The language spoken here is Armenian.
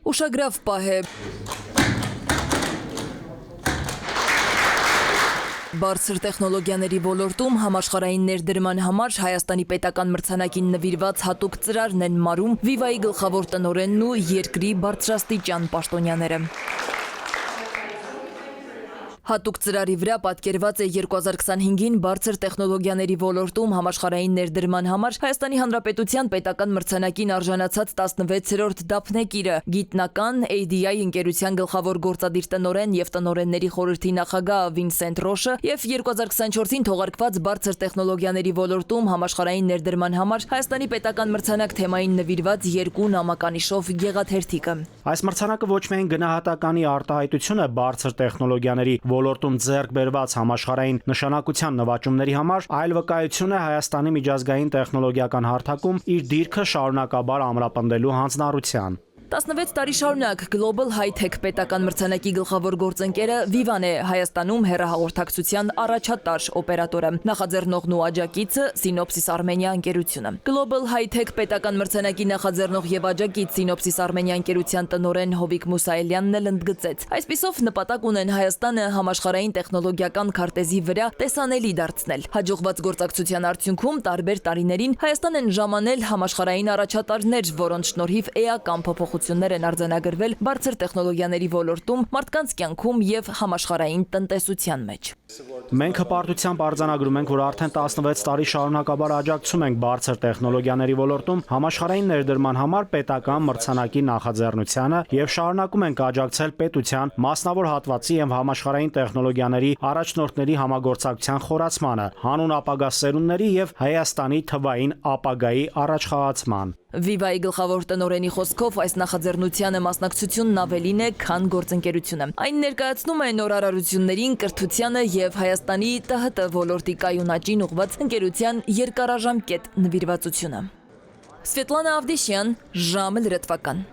Ուշագրավ պահ է։ Բարձր տեխնոլոգիաների ոլորտում համաշխարհային ներդրման համար Հայաստանի պետական մրցանակին նվիրված հատուկ ծրարն են մարում Viva-ի գլխավոր տնօրենն ու երկրի բարձրաստիճան պաշտոնյաները։ Հատուկ ծրարի վրա պատկերված է 2025-ին բարձր տեխնոլոգիաների ոլորտում համաշխարհային ներդրման համար Հայաստանի Հանրապետության պետական մրցանակին արժանացած 16-րդ դափնեկիրը, գիտնական ADI ընկերության գլխավոր գործադիր տնօրեն եւ տնօրենների խորհրդի նախագահ Վինսենտ Ռոշը եւ 2024-ին թողարկված բարձր տեխնոլոգիաների ոլորտում համաշխարհային ներդրման համար Հայաստանի պետական մրցանակ թեմային նվիրված երկու նամականիշով գեղաթերթիկը։ Այս մրցանակը ոչ միայն գնահատականի արտահայտություն է բարձր տեխնոլոգիաների ոլորտում ձեռք բերված համաշխարհային նշանակության նվաճումների համար, այլ վկայություն է Հայաստանի միջազգային տեխնոլոգիական հարթակում իր դիրքը շարունակաբար ամրապնդելու հանձնառության։ 16 տարի շարունակ Global High-Tech պետական մրցանակի գլխավոր գործընկերը Viva-ն է Հայաստանում հեռահաղորդակցության առաջատար օպերատորը, նախաձեռնողն ու աջակիցը Synopsys Armenia ընկերությունը։ Global High-Tech պետական մրցանակի նախաձեռնող եւ աջակից Synopsys Armenia ընկերության տնօրեն Հովիկ Մուսայելյանն էլ ընդգծեց. Այսպիսով նպատակ ունեն Հայաստանը համաշխարհային տեխնոլոգիական քարտեզի վրա տեսանելի դարձնել։ Հաջողված գործակցության արդյունքում տարբեր տարիներին Հայաստան են ժամանել համաշխարհային առաջատարներ, որոնց շնորհիվ էական փոփոխություններ են արձանագրվել բարձր տեխնոլոգիաների ոլորտում, մարդկանց կյանքում եւ համաշխարհային տնտեսության մեջ։ Մենք հպարտությամբ արձանագրում ենք, որ արդեն 16 տարի շարունակաբար աջակցում ենք բարձր տեխնոլոգիաների ոլորտում համաշխարհային ներդրման համար պետական մրցանակի նախաձեռնությանը եւ շարունակում ենք աջակցել պետության, մասնավոր հատվածի եւ համաշխարհային տեխնոլոգիաների առաջնորդների համագործակցության խորացմանը, հանուն ապագա սերունդների եւ Հայաստանի թվային ապագայի առաջխաղացման։ Viva-ի գլխավոր տնօրենի խոսքով այս նախաձեռնությանը մասնակցությունն ավելին է, քան գործընկերությունը։ Այն ներկայացնում է նոր արարություններին, կրթությանը եւ Հայաստանի ՏՀՏ ոլորտի կայունաճին ուղղված ընկերության երկարաժամկետ նվիրվածությունը։ Սվետլանա Ավդիշյան, ժամը լրատվական։